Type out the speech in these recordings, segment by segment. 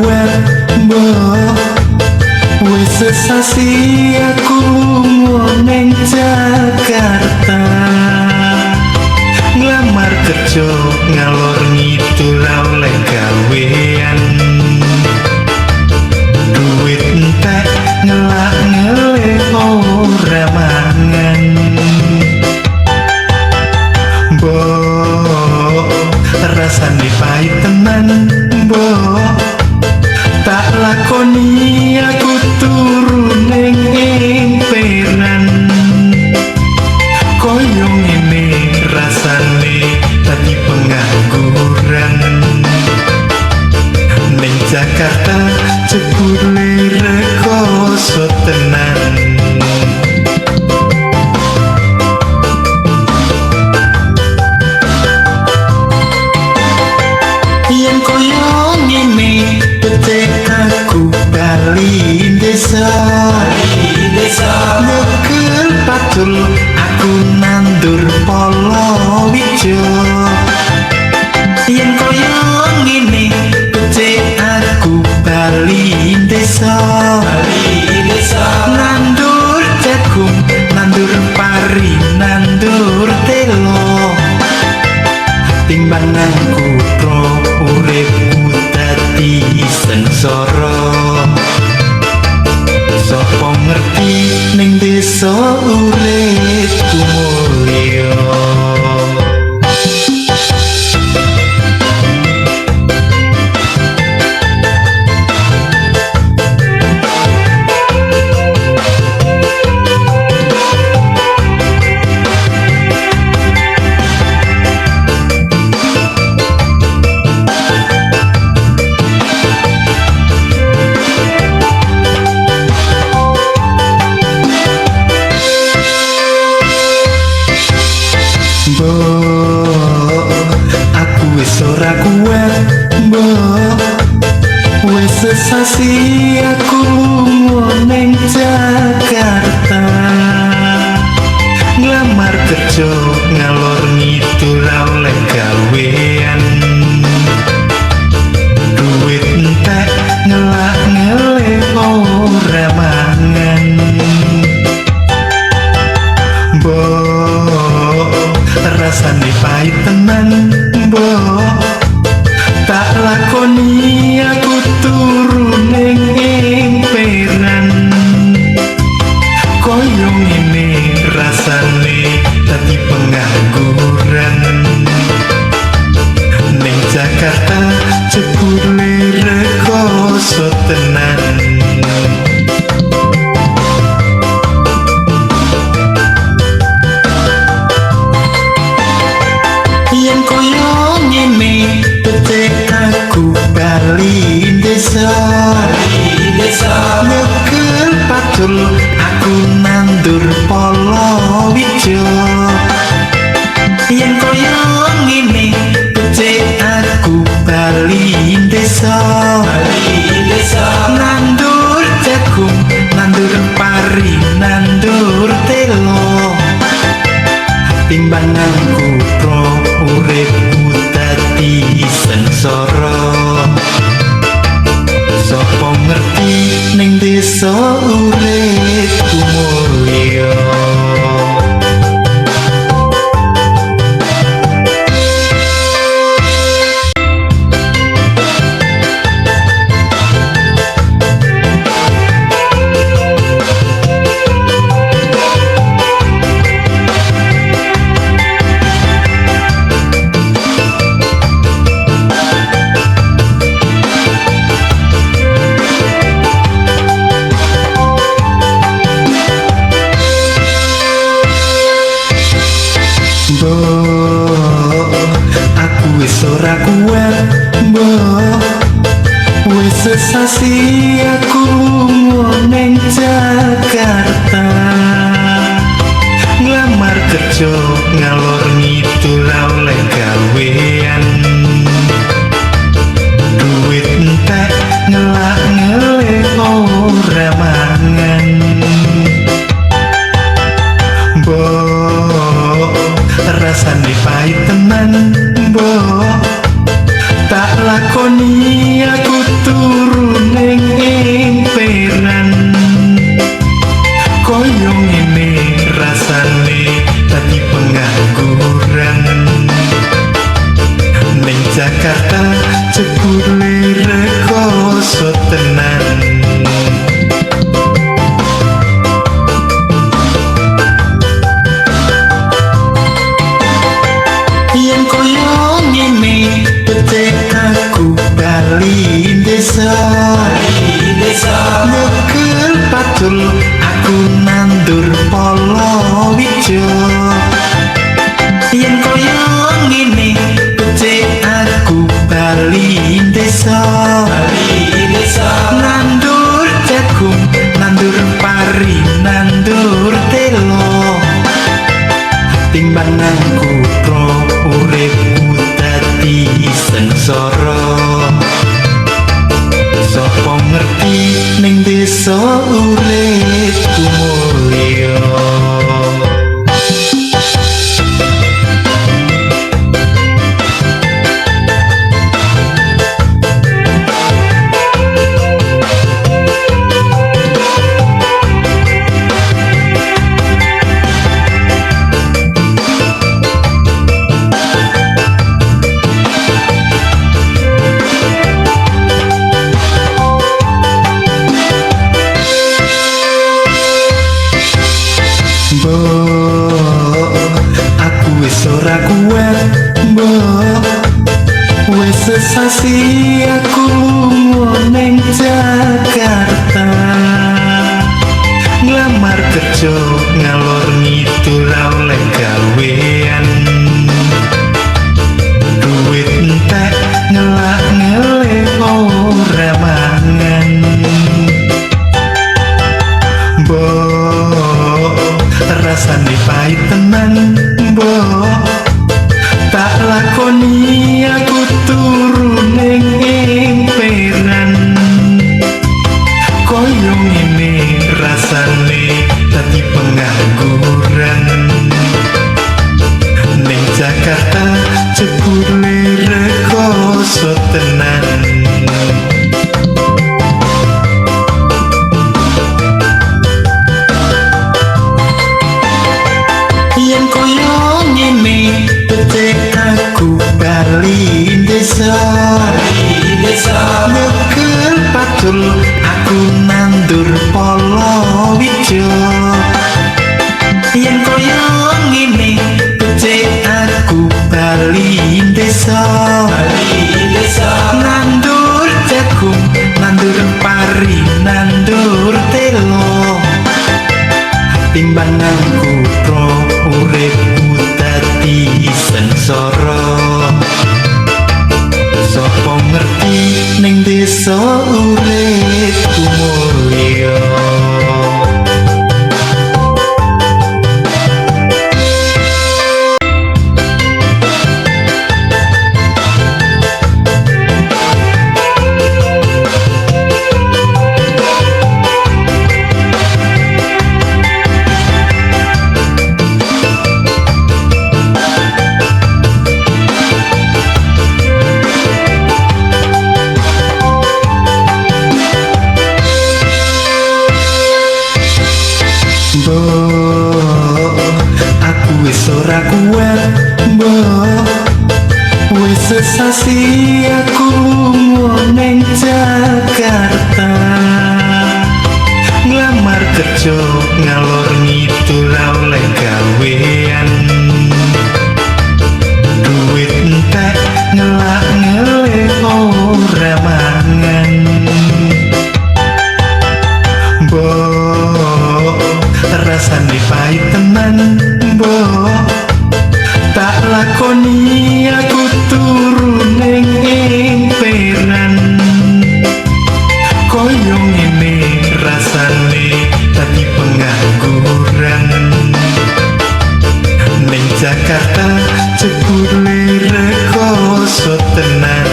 kuat mbok wis sesasi aku lunga ning Jakarta nglamar kerja ngalor ngidul oleh gawean duit entek ngelak ngele ora mangan mbok rasane pahit tenan mbok tak lakoni aku turu ning emperan koyo ngene rasane dadi pengangguran ning Jakarta jebule rekoso tenan yen koyo ngene becek aku bali desa nyekel patul aku nandur polo wijo yen koyo ngene becek aku bali desa nandur jagung nandur pari nandur telo timbang aku pro uripku dadi sengsara sapa ngerti ning desa uripku mulya aku wis ora kuat mbok wis sesasi aku lunga ning Jakarta nglamar kerja ngalor ngidul oleh gawean duit entek ngelak ngele ora mangan mbok rasane pahit tenan mbok tak lakoni aku turu ning emperan koyo ngene rasane dadi pengangguran ning Jakarta jebule rekoso tenan yen koyo ngene becek aku bali desa nyekel patul aku nandur polo wijo yen koyo ngene becek aku bali desa nandur jagung nandur pari nandur telo timbanganku pro uripku dadi sengsara sapa ngerti ning desa uripku mulya aku wis ora kuat mbok wis sesasi aku lunga ning Jakarta nglamar kerja ngalor ngidul oleh gawean duit entek ngelak ngele ora mangan mbok rasane pahit tenan mbok tak lakoni aku turu tenan. Yen koyo ngene becik aku bali desa nyekel pacul aku nandur palawija. Yen koyo ngene becik aku bali desa nandur jagung nandur pari nandur telo timbang nang kutha uripku dadi sengsara. Sapa ngerti ning desa uripku mulya. Aku wis ora kuat mbok, wis sesasi aku lunga ning Jakarta nglamar kerja ngalor ngidul oleh gawean. Duit entek ngelak ngelek ora mangan rasane pahit tenan mbok, tak lakoni aku turun ning emperan. Koyo ngene rasane dadi pengangguran ning Jakarta jebule rekoso tenan. Yen koyo ngene becik aku bali desa nyekel pacul aku nandur palawija. Yen koyo ngene becik aku bali desa nandur jagung nandur pari nandur telo timbang nang kutha uripku dadi sengsara. Sapa ngerti ning desa uripku mulya. Aku wis ora kuat mbok, wis sesasi aku lunga ning Jakarta nglamar kerja ngalor ngidul oleh gawean. Duit entek ngelak ngelek ora mangan rasane pahit tenan mbok, tak lakoni aku turun ning emperan. Koyo ngene rasane dadi pengangguran ning Jakarta jebule rekoso tenan.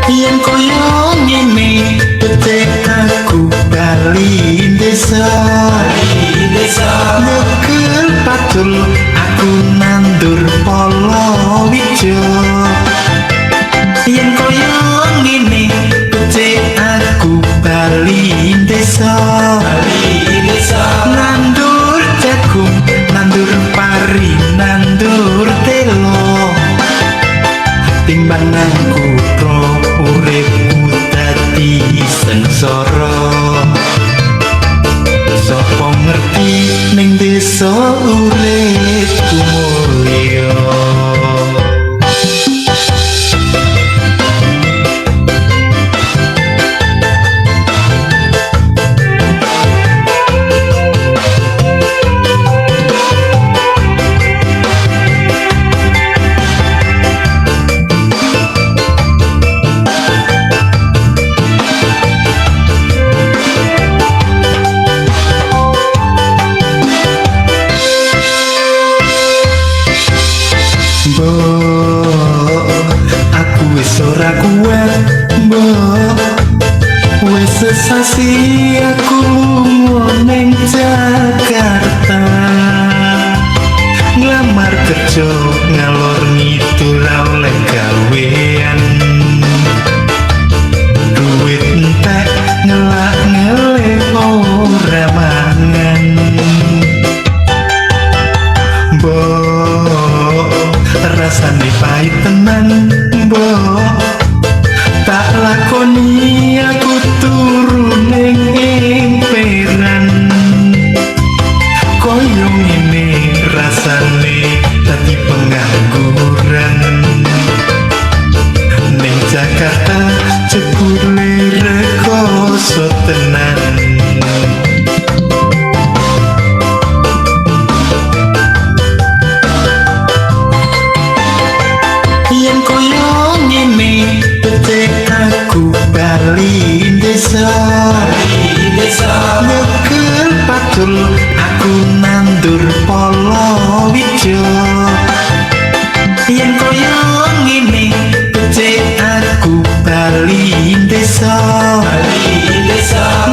Yen koyo ngene becik aku bali desa nyekel pacul aku nandur palawija. kuat mbok. Wes sesasi aku lunga ning Jakarta, nglamar kerja ngalor ngidul oleh gawean. Duit entek ngelak ngele ora mangan. Mbok rasane pahit tenan mbok, tak lakoni aku turu ning emperan. Koyo ngene rasane dadi pengangguran. Ning Jakarta jebule rekoso tenan. Yen koyo ngene becek aku bali desa, nyekel pacul aku nandur palawija. Yen koyo ngene becek aku bali desa,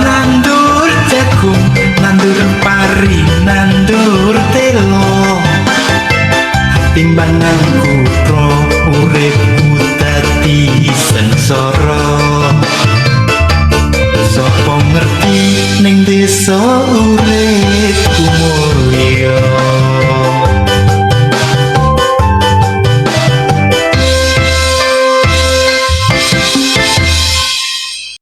nandur jagung, nandur pari, nandur telo. Timbangan kutro uripku dadi sengsara. Sopo ngerti ning desa